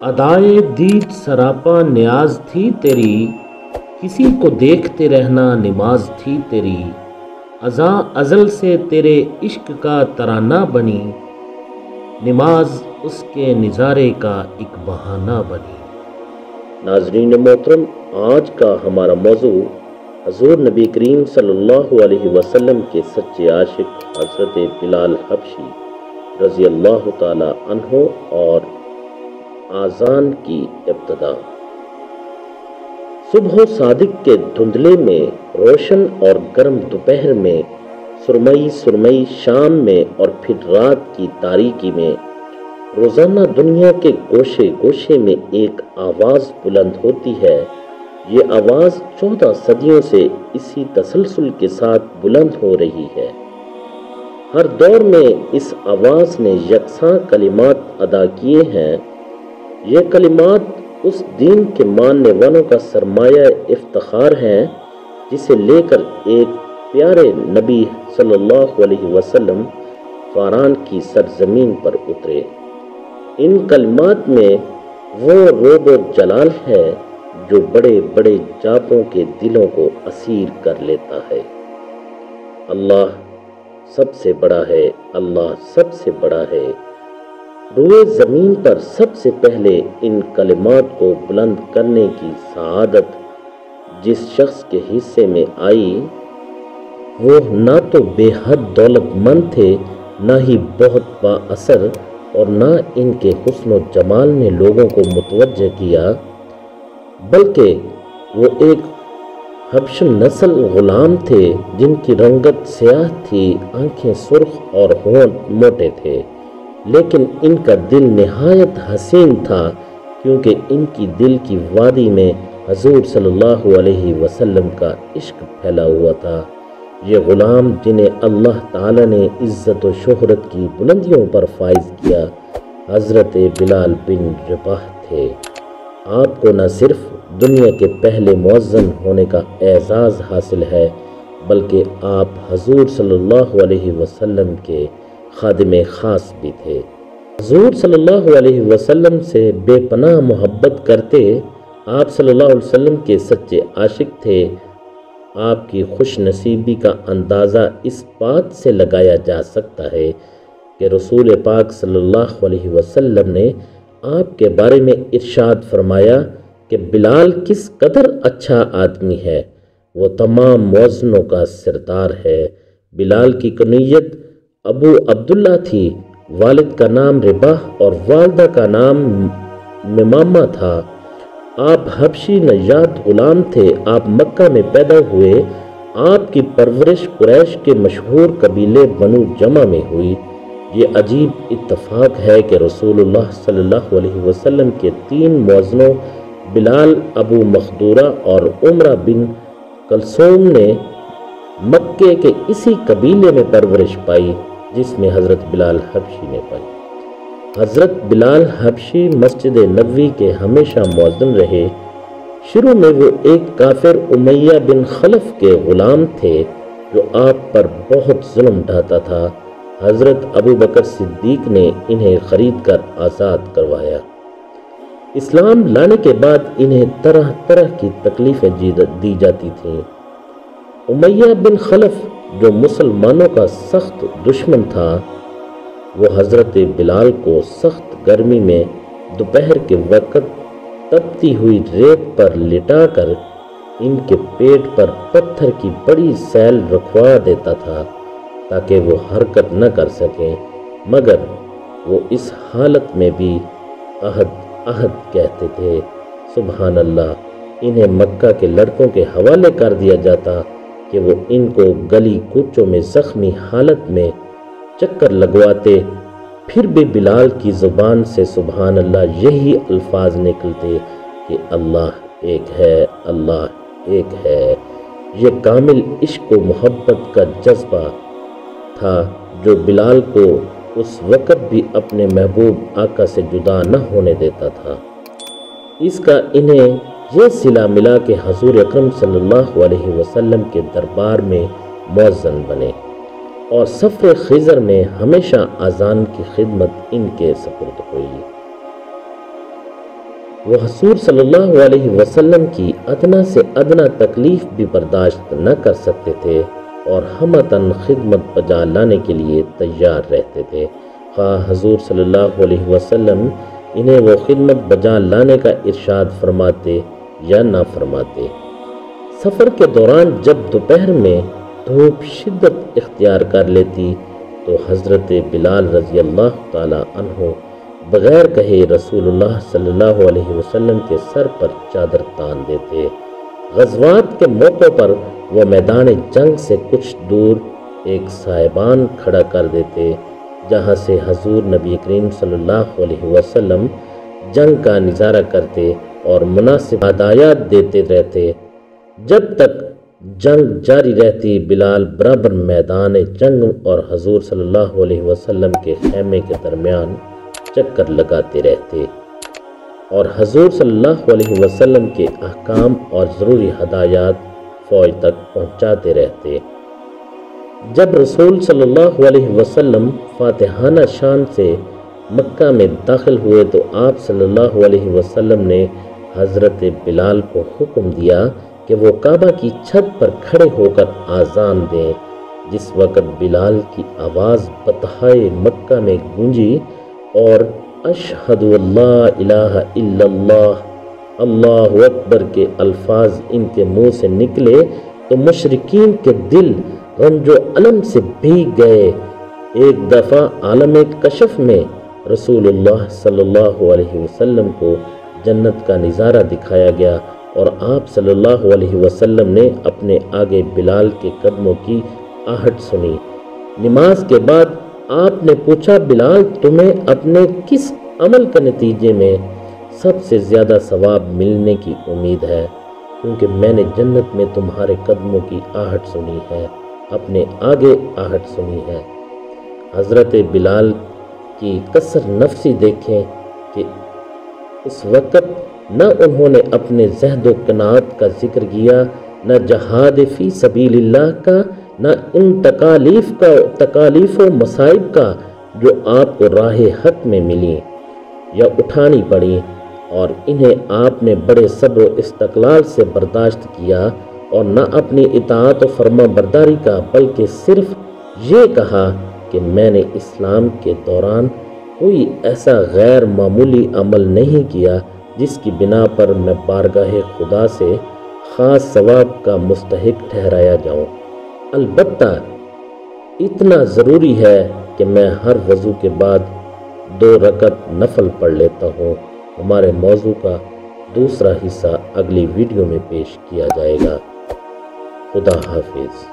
ادائے دید سراپا نیاز تھی تیری، کسی کو دیکھتے رہنا نماز تھی تیری، ازاں ازل سے تیرے عشق کا ترانہ بنی، نماز اس کے نظارے کا ایک بہانہ بنی۔ ناظرین محترم، آج کا ہمارا موضوع حضور نبی کریم صلی اللہ علیہ وسلم کے سچے عاشق حضرت بلال حبشی رضی اللہ تعالی عنہ اور آذان کی ابتدا۔ صبح و صادق کے دھندلے میں، روشن اور گرم دوپہر میں، سرمئی شام میں اور پھر رات کی تاریکی میں، روزانہ دنیا کے گوشے گوشے میں ایک آواز بلند ہوتی ہے۔ یہ آواز 14 صدیوں سے اسی تسلسل کے ساتھ بلند ہو رہی ہے۔ ہر دور میں اس آواز نے یکساں کلمات ادا کیے ہیں۔ یہ کلمات اس دین کے ماننے والوں کا سرمایہ افتخار ہیں جسے لے کر ایک پیارے نبی صلی اللہ علیہ وسلم فاران کی سرزمین پر اترے۔ ان کلمات میں وہ روب و جلال ہے جو بڑے بڑے جاپوں کے دلوں کو اسیر کر لیتا ہے۔ اللہ سب سے بڑا ہے، اللہ سب سے بڑا ہے۔ روئے زمین پر سب سے پہلے ان کلمات کو بلند کرنے کی سعادت جس شخص کے حصے میں آئی، وہ نہ تو بے حد دولت مند تھے، نہ ہی بہت با اثر، اور نہ ان کے حسن و جمال نے لوگوں کو متوجہ کیا، بلکہ وہ ایک حبش نسل غلام تھے جن کی رنگت سیاہ تھی، آنکھیں سرخ اور ہونٹ موٹے تھے، لیکن ان کا دل نہایت حسین تھا، کیونکہ ان کی دل کی وادی میں حضور صلی اللہ علیہ وسلم کا عشق پھیلا ہوا تھا۔ یہ غلام جنہیں اللہ تعالی نے عزت و شہرت کی بلندیوں پر فائز کیا، حضرت بلال بن رباح تھے۔ آپ کو نہ صرف دنیا کے پہلے مؤذن ہونے کا اعزاز حاصل ہے، بلکہ آپ حضور صلی اللہ علیہ وسلم کے خادم خاص بھی تھے۔ حضور صلی اللہ علیہ وسلم سے بے پناہ محبت کرتے، آپ صلی اللہ علیہ وسلم کے سچے عاشق تھے۔ آپ کی خوش نصیبی کا اندازہ اس بات سے لگایا جا سکتا ہے کہ رسول پاک صلی اللہ علیہ وسلم نے آپ کے بارے میں ارشاد فرمایا کہ بلال کس قدر اچھا آدمی ہے، وہ تمام مؤذنوں کا سردار ہے۔ بلال کی کنیت ابو عبداللہ تھی، والد کا نام رباح اور والدہ کا نام ممامہ تھا۔ آپ حبشی نژاد غلام تھے، آپ مکہ میں پیدا ہوئے۔ آپ کی پرورش قریش کے مشہور قبیلے بنو جمع میں ہوئی۔ یہ عجیب اتفاق ہے کہ رسول اللہ صلی اللہ علیہ وسلم کے 3 مؤذنوں بلال، ابو مخدورہ اور عمرہ بن کلثوم نے مکے کے اسی قبیلے میں پرورش پائی جس میں حضرت بلال حبشی نے پائی۔ حضرت بلال حبشی مسجد نبوی کے ہمیشہ مؤذن رہے۔ شروع میں وہ ایک کافر امیہ بن خلف کے غلام تھے جو آپ پر بہت ظلم ڈھاتا تھا۔ حضرت ابو بکر صدیق نے انہیں خرید کر آزاد کروایا۔ اسلام لانے کے بعد انہیں طرح طرح کی تکلیفیں دی جاتی تھیں۔ امیہ بن خلف جو مسلمانوں کا سخت دشمن تھا، وہ حضرت بلال کو سخت گرمی میں دوپہر کے وقت تپتی ہوئی ریت پر لٹا کر ان کے پیٹ پر پتھر کی بڑی سیل رکھوا دیتا تھا تاکہ وہ حرکت نہ کر سکیں، مگر وہ اس حالت میں بھی عہد عہد کہتے تھے۔ سبحان اللہ، انہیں مکہ کے لڑکوں کے حوالے کر دیا جاتا کہ وہ ان کو گلی کوچوں میں زخمی حالت میں چکر لگواتے، پھر بھی بلال کی زبان سے سبحان اللہ یہی الفاظ نکلتے کہ اللہ ایک ہے، اللہ ایک ہے۔ یہ کامل عشق و محبت کا جذبہ تھا جو بلال کو اس وقت بھی اپنے محبوب آقا سے جدا نہ ہونے دیتا تھا۔ اس کا انہیں یہ صلہ ملا کہ حضور اکرم صلی اللہ علیہ وسلم کے دربار میں مؤذن بنے، اور سفر خضر میں ہمیشہ اذان کی خدمت ان کے سپرد ہوئی۔ وہ حضور صلی اللہ علیہ وسلم کی ادنا سے ادنا تکلیف بھی برداشت نہ کر سکتے تھے اور ہمتاً خدمت بجا لانے کے لیے تیار رہتے تھے، خواہ حضور صلی اللہ علیہ وسلم انہیں وہ خدمت بجا لانے کا ارشاد فرماتے یا نہ فرماتے۔ سفر کے دوران جب دوپہر میں دھوپ شدت اختیار کر لیتی تو حضرت بلال رضی اللہ تعالی عنہ بغیر کہے رسول اللہ صلی اللہ علیہ وسلم کے سر پر چادر تان دیتے۔ غزوات کے موقع پر وہ میدان جنگ سے کچھ دور ایک سائبان کھڑا کر دیتے جہاں سے حضور نبی کریم صلی اللہ علیہ وسلم جنگ کا نظارہ کرتے اور مناسب ہدایات دیتے رہتے۔ جب تک جنگ جاری رہتی بلال برابر میدان جنگ اور حضور صلی اللہ علیہ وسلم کے خیمے کے درمیان چکر لگاتے رہتے اور حضور صلی اللہ علیہ وسلم کے احکام اور ضروری ہدایات فوج تک پہنچاتے رہتے۔ جب رسول صلی اللہ علیہ وسلم فاتحانہ شان سے مکہ میں داخل ہوئے تو آپ صلی اللہ علیہ وسلم نے حضرت بلال کو حکم دیا کہ وہ کعبہ کی چھت پر کھڑے ہو کر آذان دیں۔ جس وقت بلال کی آواز بتہائے مکہ میں گونجی اور اشہد اللہ الہ الا اللہ اللہ اکبر کے الفاظ ان کے منہ سے نکلے تو مشرکین کے دل رنج و الم سے بھیگ گئے۔ ایک دفعہ عالم کشف میں رسول اللہ صلی اللہ علیہ وسلم کو جنت کا نظارہ دکھایا گیا اور آپ صلی اللہ علیہ وسلم نے اپنے آگے بلال کے قدموں کی آہٹ سنی۔ نماز کے بعد آپ نے پوچھا، بلال تمہیں اپنے کس عمل کے نتیجے میں سب سے زیادہ ثواب ملنے کی امید ہے؟ کیونکہ میں نے جنت میں تمہارے قدموں کی آہٹ سنی ہے، اپنے آگے آہٹ سنی ہے۔ حضرت بلال کی کثر نفسی دیکھیں کہ اس وقت نہ انہوں نے اپنے زہد و قناعت کا ذکر کیا، نہ جہاد فی سبیل اللہ کا، نہ ان تکالیف و مصائب کا جو آپ کو راہ حق میں ملی یا اٹھانی پڑی، اور انہیں آپ نے بڑے صبر و استقلال سے برداشت کیا، اور نہ اپنی اطاعت و فرما برداری کا، بلکہ صرف یہ کہا کہ میں نے اسلام کے دوران کوئی ایسا غیر معمولی عمل نہیں کیا جس کی بنا پر میں بارگاہ خدا سے خاص ثواب کا مستحق ٹھہرایا جاؤں۔ البتہ اتنا ضروری ہے کہ میں ہر وضو کے بعد 2 رکعت نفل پڑھ لیتا ہوں۔ ہمارے موضوع کا دوسرا حصہ اگلی ویڈیو میں پیش کیا جائے گا۔ خدا حافظ۔